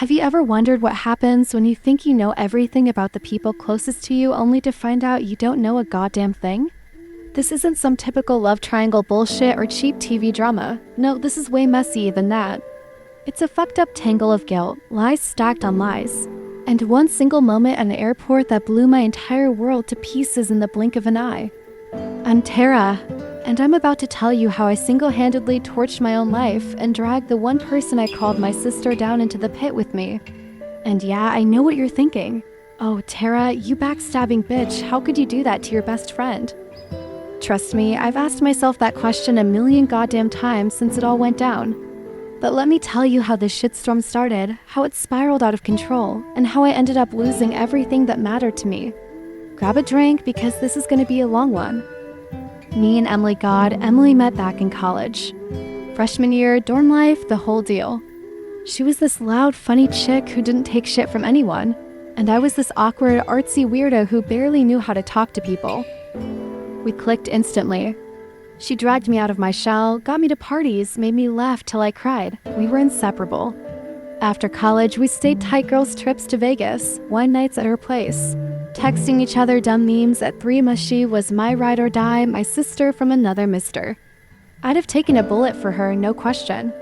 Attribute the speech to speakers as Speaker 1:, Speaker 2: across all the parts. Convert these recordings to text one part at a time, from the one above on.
Speaker 1: Have you ever wondered what happens when you think you know everything about the people closest to you only to find out you don't know a goddamn thing? This isn't some typical love triangle bullshit or cheap TV drama. No, this is way messier than that. It's a fucked up tangle of guilt, lies stacked on lies, and one single moment at an airport that blew my entire world to pieces in the blink of an eye. I'm Tara, and I'm about to tell you how I single-handedly torched my own life and dragged the one person I called my sister down into the pit with me. And yeah, I know what you're thinking. Oh, Tara, you backstabbing bitch, how could you do that to your best friend? Trust me, I've asked myself that question a million goddamn times since it all went down. But let me tell you how this shitstorm started, how it spiraled out of control, and how I ended up losing everything that mattered to me. Grab a drink because this is gonna be a long one. Me and Emily met back in college. Freshman year, dorm life, the whole deal. She was this loud, funny chick who didn't take shit from anyone, and I was this awkward, artsy weirdo who barely knew how to talk to people. We clicked instantly. She dragged me out of my shell, got me to parties, made me laugh till I cried. We were inseparable. After college, we stayed tight girls' trips to Vegas, wine nights at her place. Texting each other dumb memes at 3 mushy was my ride or die, my sister from another mister. I'd have taken a bullet for her, no question.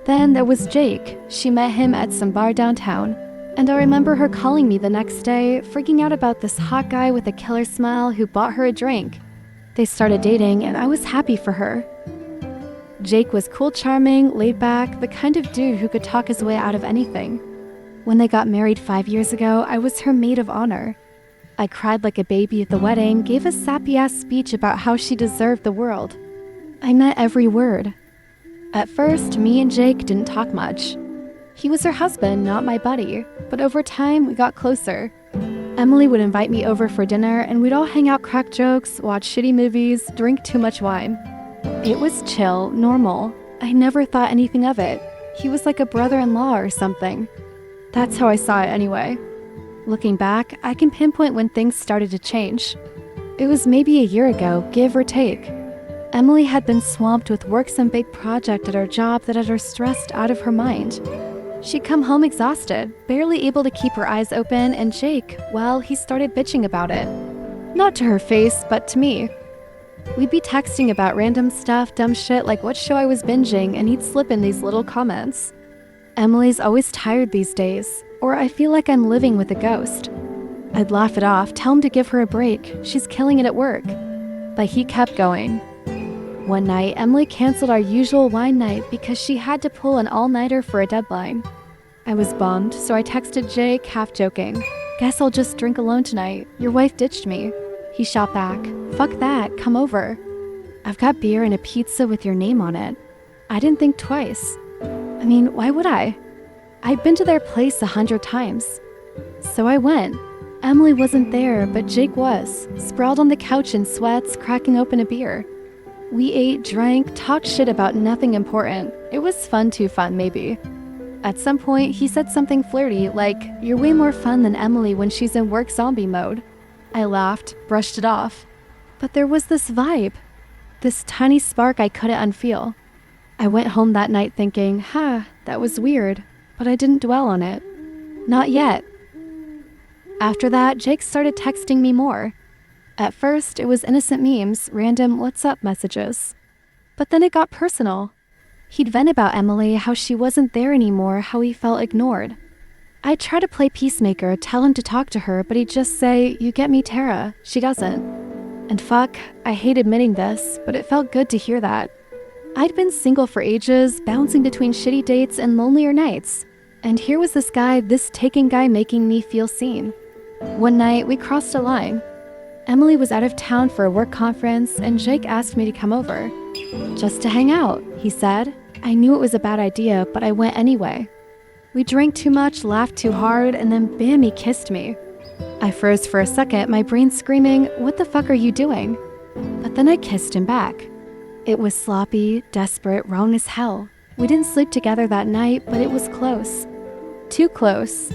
Speaker 1: Then there was Jake. She met him at some bar downtown, and I remember her calling me the next day, freaking out about this hot guy with a killer smile who bought her a drink. They started dating, and I was happy for her. Jake was cool, charming, laid back, the kind of dude who could talk his way out of anything. When they got married 5 years ago, I was her maid of honor. I cried like a baby at the wedding, gave a sappy-ass speech about how she deserved the world. I meant every word. At first, me and Jake didn't talk much. He was her husband, not my buddy, but over time, we got closer. Emily would invite me over for dinner, and we'd all hang out, crack jokes, watch shitty movies, drink too much wine. It was chill, normal. I never thought anything of it. He was like a brother-in-law or something. That's how I saw it anyway. Looking back, I can pinpoint when things started to change. It was maybe a year ago, give or take. Emily had been swamped with work some big project at her job that had her stressed out of her mind. She'd come home exhausted, barely able to keep her eyes open, and Jake, well, he started bitching about it. Not to her face, but to me. We'd be texting about random stuff, dumb shit like what show I was binging, and he'd slip in these little comments. Emily's always tired these days, or I feel like I'm living with a ghost. I'd laugh it off, tell him to give her a break, she's killing it at work. But he kept going. One night, Emily canceled our usual wine night because she had to pull an all-nighter for a deadline. I was bummed, so I texted Jake, half joking. Guess I'll just drink alone tonight, your wife ditched me. He shot back, fuck that, come over. I've got beer and a pizza with your name on it. I didn't think twice. I mean, why would I? I'd been to their place 100 times. So I went. Emily wasn't there, but Jake was, sprawled on the couch in sweats, cracking open a beer. We ate, drank, talked shit about nothing important. It was fun, too fun, maybe. At some point, he said something flirty, like, "You're way more fun than Emily when she's in work zombie mode." I laughed, brushed it off. But there was this vibe. This tiny spark I couldn't unfeel. I went home that night thinking, that was weird, but I didn't dwell on it. Not yet. After that, Jake started texting me more. At first, it was innocent memes, random "what's up" messages. But then it got personal. He'd vent about Emily, how she wasn't there anymore, how he felt ignored. I'd try to play peacemaker, tell him to talk to her, but he'd just say, "You get me, Tara." She doesn't. And fuck, I hate admitting this, but it felt good to hear that. I'd been single for ages, bouncing between shitty dates and lonelier nights. And here was this guy, this taken guy, making me feel seen. One night, we crossed a line. Emily was out of town for a work conference, and Jake asked me to come over. Just to hang out, he said. I knew it was a bad idea, but I went anyway. We drank too much, laughed too hard, and then bam, he kissed me. I froze for a second, my brain screaming, "What the fuck are you doing?" But then I kissed him back. It was sloppy, desperate, wrong as hell. We didn't sleep together that night, but it was close. Too close.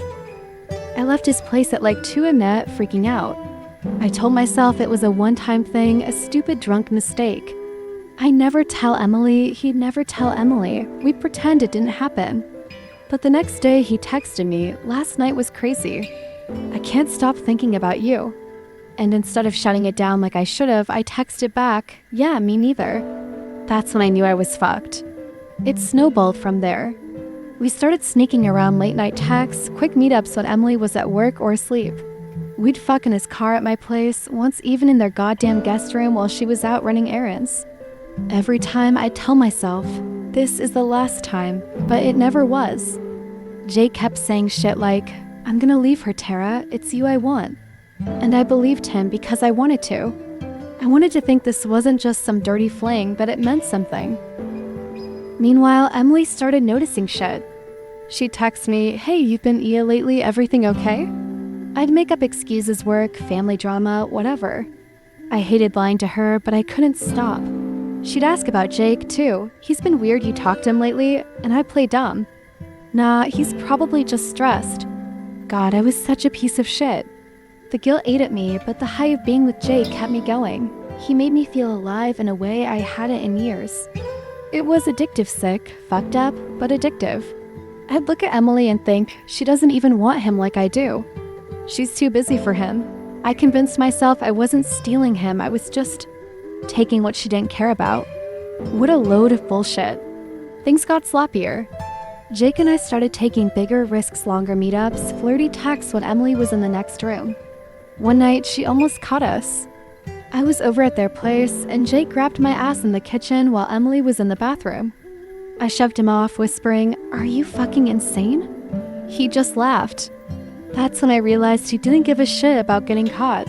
Speaker 1: I left his place at like 2 a.m, freaking out. I told myself it was a one-time thing, a stupid drunk mistake. I'd never tell Emily, he'd never tell Emily. We'd pretend it didn't happen. But the next day he texted me, "Last night was crazy. I can't stop thinking about you." And instead of shutting it down like I should have, I texted back, "Yeah, me neither." That's when I knew I was fucked. It snowballed from there. We started sneaking around late night texts, quick meetups when Emily was at work or asleep. We'd fuck in his car at my place, once even in their goddamn guest room while she was out running errands. Every time I'd tell myself, this is the last time, but it never was. Jake kept saying shit like, "I'm gonna leave her, Tara, it's you I want." And I believed him because I wanted to. I wanted to think this wasn't just some dirty fling, but it meant something. Meanwhile, Emily started noticing shit. She'd text me, "Hey, you've been Ia lately, everything okay?" I'd make up excuses, work, family drama, whatever. I hated lying to her, but I couldn't stop. She'd ask about Jake, too. "He's been weird, you talked to him lately?" And I'd play dumb. "Nah, he's probably just stressed." God, I was such a piece of shit. The guilt ate at me, but the high of being with Jake kept me going. He made me feel alive in a way I hadn't in years. It was addictive sick, fucked up, but addictive. I'd look at Emily and think, she doesn't even want him like I do. She's too busy for him. I convinced myself I wasn't stealing him, I was just taking what she didn't care about. What a load of bullshit. Things got sloppier. Jake and I started taking bigger risks, longer meetups, flirty texts when Emily was in the next room. One night, she almost caught us. I was over at their place, and Jake grabbed my ass in the kitchen while Emily was in the bathroom. I shoved him off, whispering, "Are you fucking insane?" He just laughed. That's when I realized he didn't give a shit about getting caught.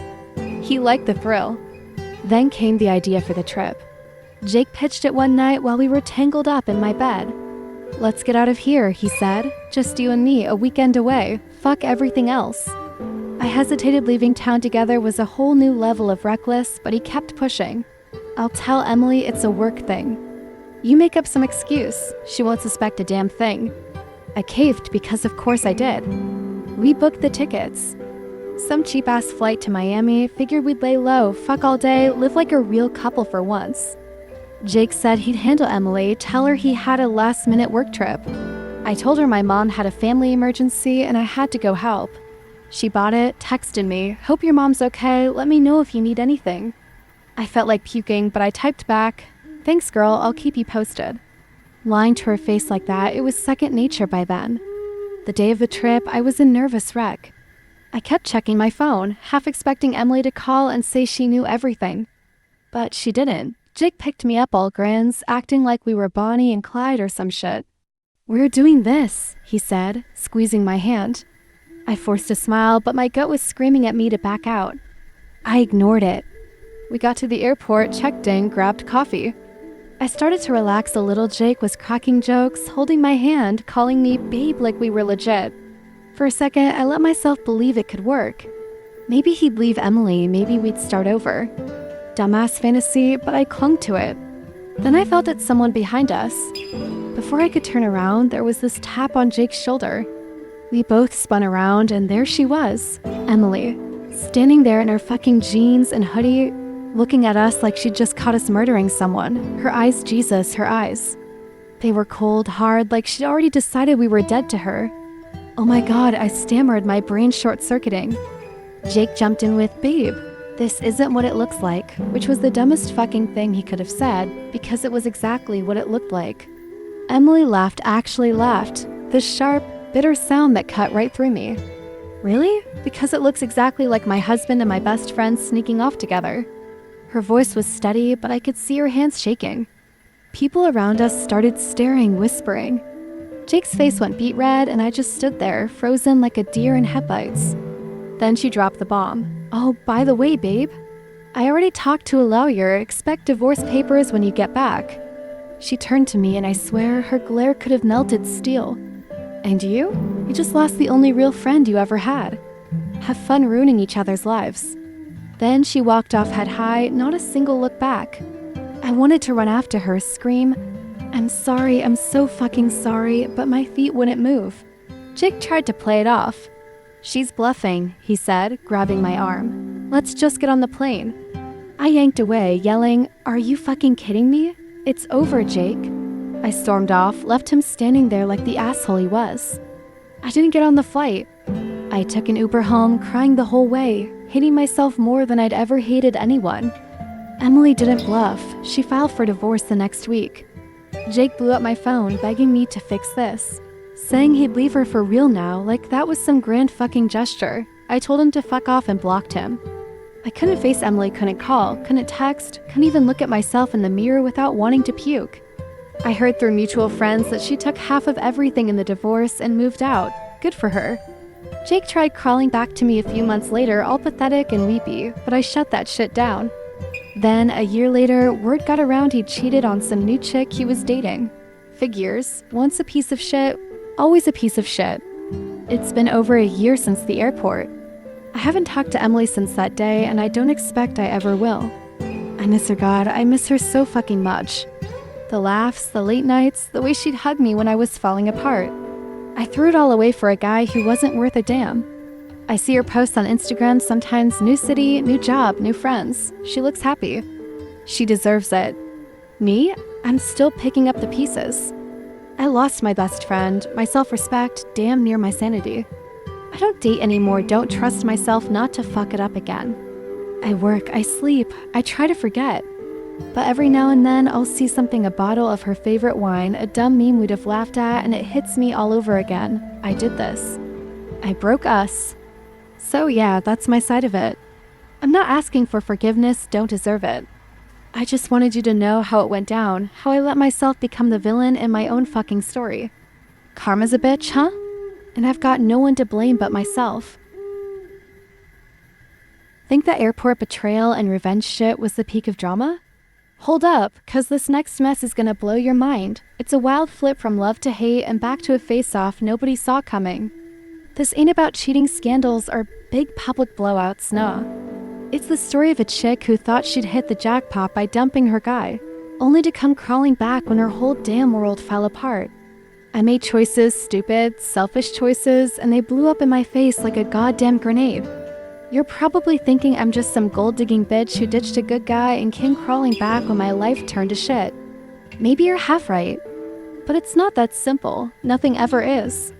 Speaker 1: He liked the thrill. Then came the idea for the trip. Jake pitched it one night while we were tangled up in my bed. "Let's get out of here," he said. "Just you and me, a weekend away. Fuck everything else." I hesitated. Leaving town together was a whole new level of reckless, but he kept pushing. "I'll tell Emily it's a work thing. You make up some excuse. She won't suspect a damn thing." I caved because of course I did. We booked the tickets. Some cheap-ass flight to Miami, figured we'd lay low, fuck all day, live like a real couple for once. Jake said he'd handle Emily, tell her he had a last-minute work trip. I told her my mom had a family emergency and I had to go help. She bought it, texted me, "Hope your mom's okay, let me know if you need anything." I felt like puking, but I typed back, "Thanks girl, I'll keep you posted." Lying to her face like that, it was second nature by then. The day of the trip, I was a nervous wreck. I kept checking my phone, half expecting Emily to call and say she knew everything. But she didn't. Jake picked me up all grins, acting like we were Bonnie and Clyde or some shit. "We're doing this," he said, squeezing my hand. I forced a smile, but my gut was screaming at me to back out. I ignored it. We got to the airport, checked in, grabbed coffee. I started to relax a little. Jake was cracking jokes, holding my hand, calling me babe like we were legit. For a second, I let myself believe it could work. Maybe he'd leave Emily, maybe we'd start over. Dumbass fantasy, but I clung to it. Then I felt it someone behind us. Before I could turn around, there was this tap on Jake's shoulder. We both spun around, and there she was, Emily, standing there in her fucking jeans and hoodie, looking at us like she'd just caught us murdering someone. Her eyes, Jesus, her eyes. They were cold, hard, like she'd already decided we were dead to her. "Oh my God," I stammered, my brain short-circuiting. Jake jumped in with, "Babe, this isn't what it looks like," which was the dumbest fucking thing he could have said, because it was exactly what it looked like. Emily laughed, actually laughed, this sharp, bitter sound that cut right through me. "Really? Because it looks exactly like my husband and my best friend sneaking off together." Her voice was steady, but I could see her hands shaking. People around us started staring, whispering. Jake's face went beet red, and I just stood there, frozen like a deer in headlights. Then she dropped the bomb. "Oh, by the way, babe, I already talked to a lawyer. Expect divorce papers when you get back." She turned to me, and I swear her glare could have melted steel. "And you? You just lost the only real friend you ever had. Have fun ruining each other's lives." Then she walked off head high, not a single look back. I wanted to run after her, scream, "I'm sorry, I'm so fucking sorry," but my feet wouldn't move. Jake tried to play it off. "She's bluffing," he said, grabbing my arm. "Let's just get on the plane." I yanked away, yelling, "Are you fucking kidding me? It's over, Jake." I stormed off, left him standing there like the asshole he was. I didn't get on the flight. I took an Uber home, crying the whole way, hating myself more than I'd ever hated anyone. Emily didn't bluff. She filed for divorce the next week. Jake blew up my phone, begging me to fix this, saying he'd leave her for real now, like that was some grand fucking gesture. I told him to fuck off and blocked him. I couldn't face Emily, couldn't call, couldn't text, couldn't even look at myself in the mirror without wanting to puke. I heard through mutual friends that she took half of everything in the divorce and moved out. Good for her. Jake tried crawling back to me a few months later, all pathetic and weepy, but I shut that shit down. Then, a year later, word got around he cheated on some new chick he was dating. Figures, once a piece of shit, always a piece of shit. It's been over a year since the airport. I haven't talked to Emily since that day, and I don't expect I ever will. I miss her, God. I miss her so fucking much. The laughs, the late nights, the way she'd hug me when I was falling apart. I threw it all away for a guy who wasn't worth a damn. I see her posts on Instagram sometimes, new city, new job, new friends. She looks happy. She deserves it. Me? I'm still picking up the pieces. I lost my best friend, my self-respect, damn near my sanity. I don't date anymore, don't trust myself not to fuck it up again. I work, I sleep, I try to forget. But every now and then I'll see something, a bottle of her favorite wine, a dumb meme we'd have laughed at, and it hits me all over again. I did this. I broke us. So yeah, that's my side of it. I'm not asking for forgiveness, don't deserve it. I just wanted you to know how it went down, how I let myself become the villain in my own fucking story. Karma's a bitch, huh? And I've got no one to blame but myself. Think that airport betrayal and revenge shit was the peak of drama? Hold up, cause this next mess is gonna blow your mind. It's a wild flip from love to hate and back to a face-off nobody saw coming. This ain't about cheating scandals or big public blowouts, nah. It's the story of a chick who thought she'd hit the jackpot by dumping her guy, only to come crawling back when her whole damn world fell apart. I made choices, stupid, selfish choices, and they blew up in my face like a goddamn grenade. You're probably thinking I'm just some gold-digging bitch who ditched a good guy and came crawling back when my life turned to shit. Maybe you're half right, but it's not that simple. Nothing ever is.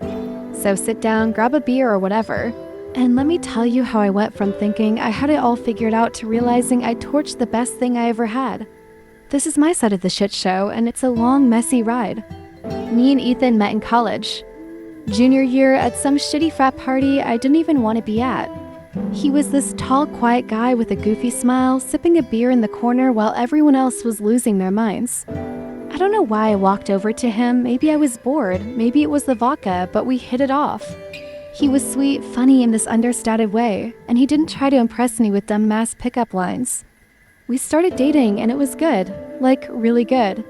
Speaker 1: So sit down, grab a beer or whatever, and let me tell you how I went from thinking I had it all figured out to realizing I torched the best thing I ever had. This is my side of the shit show, and it's a long, messy ride. Me and Ethan met in college. Junior year at some shitty frat party I didn't even want to be at. He was this tall, quiet guy with a goofy smile, sipping a beer in the corner while everyone else was losing their minds. I don't know why I walked over to him. Maybe I was bored, maybe it was the vodka, but we hit it off. He was sweet, funny in this understated way, and he didn't try to impress me with dumbass pickup lines. We started dating and it was good, like really good.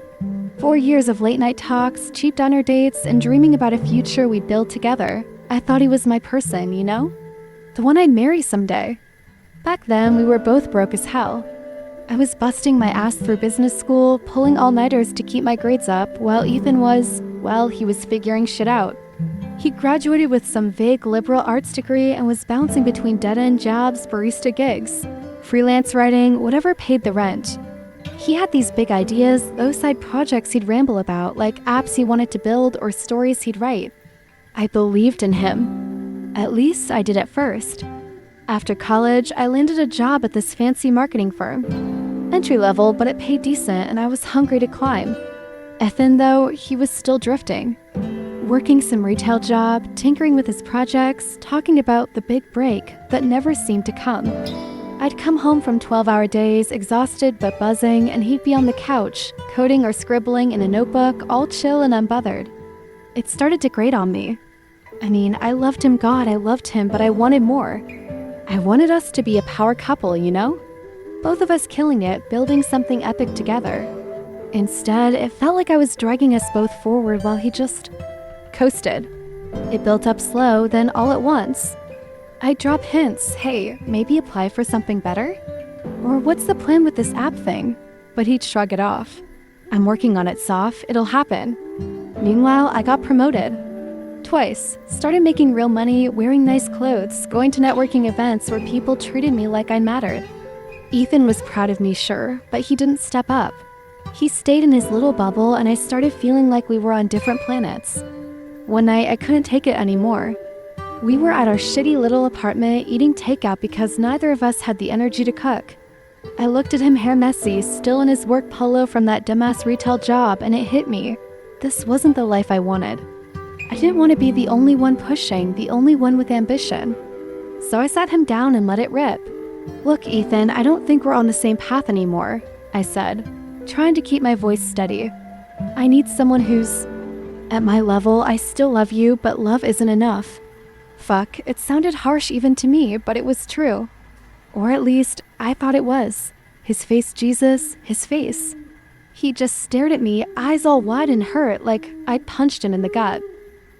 Speaker 1: 4 years of late night talks, cheap dinner dates, and dreaming about a future we'd build together. I thought he was my person, you know? The one I'd marry someday. Back then, we were both broke as hell. I was busting my ass through business school, pulling all-nighters to keep my grades up, while Ethan was, well, he was figuring shit out. He graduated with some vague liberal arts degree and was bouncing between dead-end jobs, barista gigs, freelance writing, whatever paid the rent. He had these big ideas, those side projects he'd ramble about, like apps he wanted to build or stories he'd write. I believed in him. At least I did at first. After college, I landed a job at this fancy marketing firm. Entry level, but it paid decent and I was hungry to climb. Ethan, though, he was still drifting. Working some retail job, tinkering with his projects, talking about the big break that never seemed to come. I'd come home from 12-hour days, exhausted but buzzing, and he'd be on the couch, coding or scribbling in a notebook, all chill and unbothered. It started to grate on me. I mean, I loved him, God, I loved him, but I wanted more. I wanted us to be a power couple, you know? Both of us killing it, building something epic together. Instead, it felt like I was dragging us both forward while he just coasted. It built up slow, then all at once. I'd drop hints, hey, maybe apply for something better? Or what's the plan with this app thing? But he'd shrug it off. I'm working on it, Soph, it'll happen. Meanwhile, I got promoted. Twice, started making real money, wearing nice clothes, going to networking events where people treated me like I mattered. Ethan was proud of me, sure, but he didn't step up. He stayed in his little bubble, and I started feeling like we were on different planets. One night, I couldn't take it anymore. We were at our shitty little apartment eating takeout because neither of us had the energy to cook. I looked at him, hair messy, still in his work polo from that dumbass retail job, and it hit me. This wasn't the life I wanted. I didn't want to be the only one pushing, the only one with ambition. So I sat him down and let it rip. "Look, Ethan, I don't think we're on the same path anymore," I said, trying to keep my voice steady. "I need someone who's at my level. I still love you, but love isn't enough." Fuck, it sounded harsh even to me, but it was true. Or at least, I thought it was. His face, Jesus, his face. He just stared at me, eyes all wide and hurt, like I'd punched him in the gut.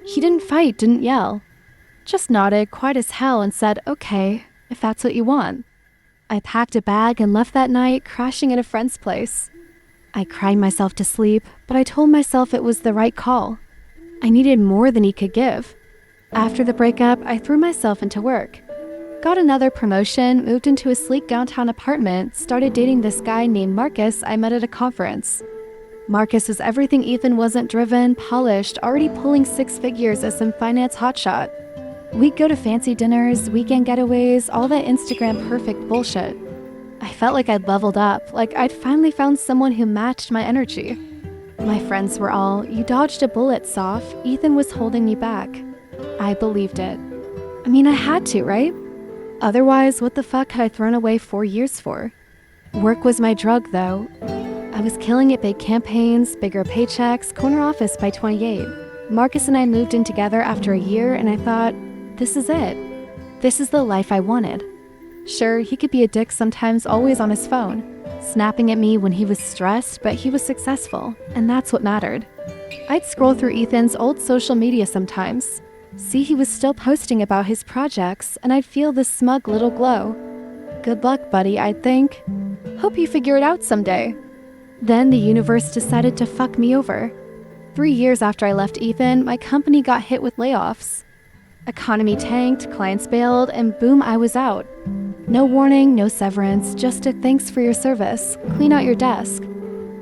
Speaker 1: He didn't fight, didn't yell. Just nodded, quiet as hell, and said, "Okay, if that's what you want." I packed a bag and left that night, crashing at a friend's place. I cried myself to sleep, but I told myself it was the right call. I needed more than he could give. After the breakup, I threw myself into work. Got another promotion, moved into a sleek downtown apartment, started dating this guy named Marcus I met at a conference. Marcus was everything Ethan wasn't: driven, polished, already pulling six figures as some finance hotshot. We'd go to fancy dinners, weekend getaways, all that Instagram perfect bullshit. I felt like I'd leveled up, like I'd finally found someone who matched my energy. My friends were all, "You dodged a bullet, Soph. Ethan was holding me back." I believed it. I mean, I had to, right? Otherwise, what the fuck had I thrown away 4 years for? Work was my drug, though. I was killing it: big campaigns, bigger paychecks, corner office by 28. Marcus and I moved in together after a year, and I thought, this is it. This is the life I wanted. Sure, he could be a dick sometimes, always on his phone, snapping at me when he was stressed, but he was successful, and that's what mattered. I'd scroll through Ethan's old social media sometimes, see he was still posting about his projects, and I'd feel this smug little glow. Good luck, buddy, I'd think. Hope you figure it out someday. Then the universe decided to fuck me over. 3 years after I left Ethan, my company got hit with layoffs. Economy tanked, clients bailed, and boom, I was out. No warning, no severance, just a thanks for your service. Clean out your desk.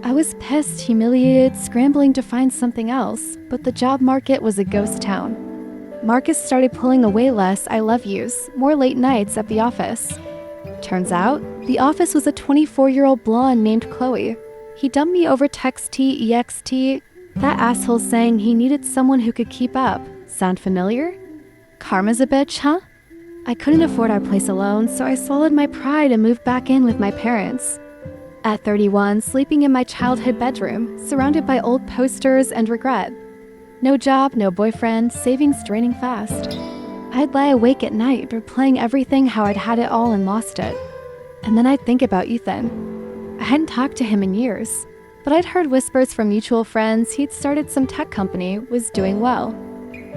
Speaker 1: I was pissed, humiliated, scrambling to find something else, but the job market was a ghost town. Marcus started pulling away less I love yous, more late nights at the office. Turns out, the office was a 24-year-old blonde named Chloe. He dumped me over text, that asshole saying he needed someone who could keep up. Sound familiar? Karma's a bitch, huh? I couldn't afford our place alone, so I swallowed my pride and moved back in with my parents. At 31, sleeping in my childhood bedroom, surrounded by old posters and regret. No job, no boyfriend, savings draining fast. I'd lie awake at night, replaying everything how I'd had it all and lost it. And then I'd think about Ethan. I hadn't talked to him in years, but I'd heard whispers from mutual friends he'd started some tech company, was doing well.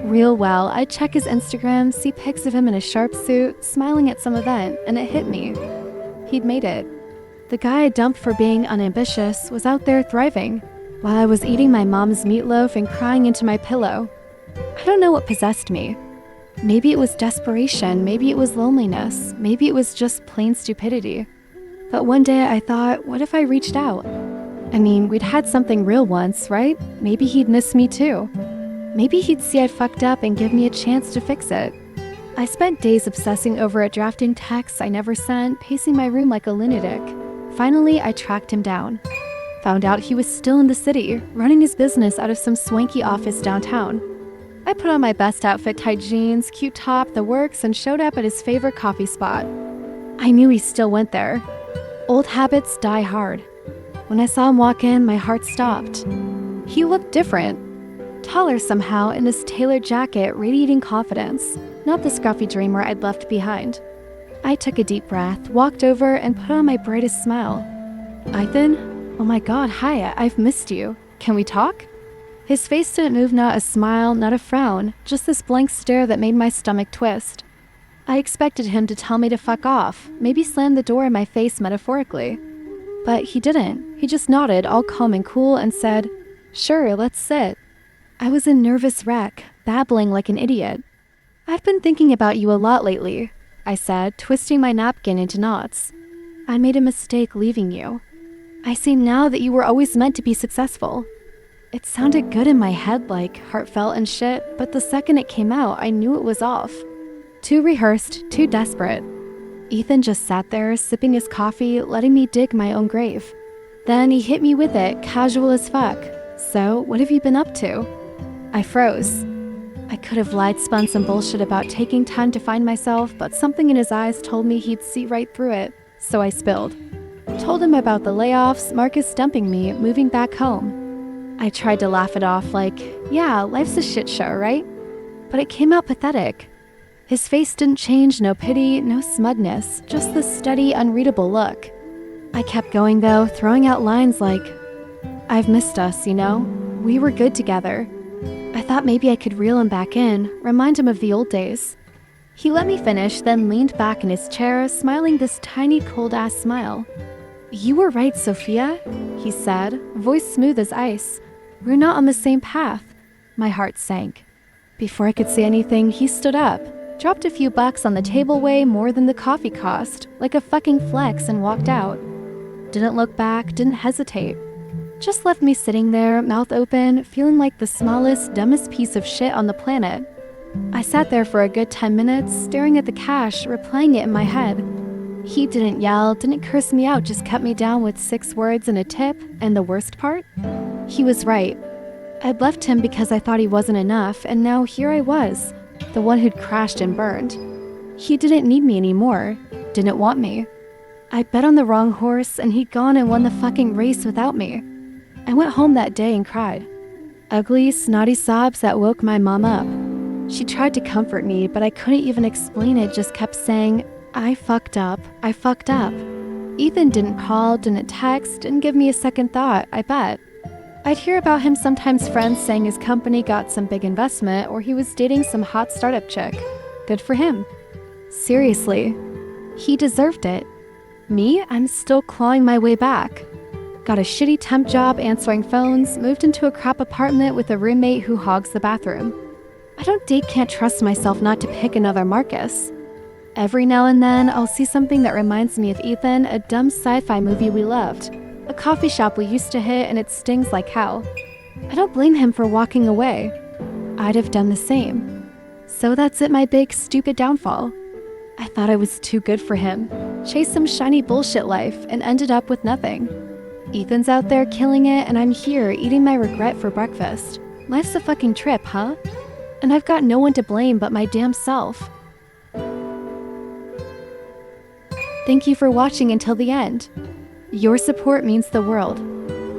Speaker 1: Real well. I'd check his Instagram, see pics of him in a sharp suit, smiling at some event, and it hit me. He'd made it. The guy I dumped for being unambitious was out there thriving, while I was eating my mom's meatloaf and crying into my pillow. I don't know what possessed me. Maybe it was desperation, maybe it was loneliness, maybe it was just plain stupidity. But one day I thought, what if I reached out? I mean, we'd had something real once, right? Maybe he'd miss me too. Maybe he'd see I fucked up and give me a chance to fix it. I spent days obsessing over it, drafting texts I never sent, pacing my room like a lunatic. Finally, I tracked him down. Found out he was still in the city, running his business out of some swanky office downtown. I put on my best outfit, tight jeans, cute top, the works, and showed up at his favorite coffee spot. I knew he still went there. Old habits die hard. When I saw him walk in, my heart stopped. He looked different. Taller somehow, in his tailored jacket, radiating confidence, not the scruffy dreamer I'd left behind. I took a deep breath, walked over, and put on my brightest smile. "Ethan? Oh my god, hi, I've missed you. Can we talk?" His face didn't move, not a smile, not a frown, just this blank stare that made my stomach twist. I expected him to tell me to fuck off, maybe slam the door in my face metaphorically. But he didn't. He just nodded, all calm and cool, and said, "Sure, let's sit." I was a nervous wreck, babbling like an idiot. "I've been thinking about you a lot lately," I said, twisting my napkin into knots. "I made a mistake leaving you." I see now that you were always meant to be successful. It sounded good in my head, like heartfelt and shit, but the second it came out, I knew it was off. Too rehearsed, too desperate. Ethan just sat there, sipping his coffee, letting me dig my own grave. Then he hit me with it, casual as fuck. So, what have you been up to? I froze. I could have lied, spun some bullshit about taking time to find myself, but something in his eyes told me he'd see right through it, so I spilled. Told him about the layoffs, Marcus dumping me, moving back home. I tried to laugh it off like, yeah, life's a shit show, right? But it came out pathetic. His face didn't change, no pity, no smugness, just the steady, unreadable look. I kept going though, throwing out lines like, I've missed us, you know? We were good together. I thought maybe I could reel him back in, remind him of the old days. He let me finish, then leaned back in his chair, smiling this tiny, cold-ass smile. You were right, Sophia, he said, voice smooth as ice. We're not on the same path. My heart sank. Before I could say anything, he stood up, dropped a few bucks on the table way more than the coffee cost, like a fucking flex, and walked out. Didn't look back, didn't hesitate. Just left me sitting there, mouth open, feeling like the smallest, dumbest piece of shit on the planet. I sat there for a good 10 minutes, staring at the cash, replaying it in my head. He didn't yell, didn't curse me out, just cut me down with 6 words and a tip, and the worst part? He was right. I'd left him because I thought he wasn't enough, and now here I was, the one who'd crashed and burned. He didn't need me anymore, didn't want me. I bet on the wrong horse, and he'd gone and won the fucking race without me. I went home that day and cried. Ugly, snotty sobs that woke my mom up. She tried to comfort me, but I couldn't even explain it, just kept saying, I fucked up, I fucked up. Ethan didn't call, didn't text, didn't give me a second thought, I bet. I'd hear about him sometimes, friends saying his company got some big investment or he was dating some hot startup chick. Good for him. Seriously, he deserved it. Me, I'm still clawing my way back. Got a shitty temp job answering phones, moved into a crap apartment with a roommate who hogs the bathroom. I can't trust myself not to pick another Marcus. Every now and then, I'll see something that reminds me of Ethan, a dumb sci-fi movie we loved, a coffee shop we used to hit, and it stings like hell. I don't blame him for walking away. I'd have done the same. So that's it, my big, stupid downfall. I thought I was too good for him, chased some shiny bullshit life, and ended up with nothing. Ethan's out there killing it, and I'm here eating my regret for breakfast. Life's a fucking trip, huh? And I've got no one to blame but my damn self. Thank you for watching until the end. Your support means the world.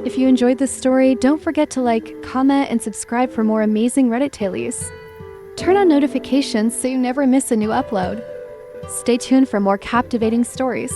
Speaker 1: If you enjoyed this story, don't forget to like, comment, and subscribe for more amazing Reddit tailies. Turn on notifications so you never miss a new upload. Stay tuned for more captivating stories.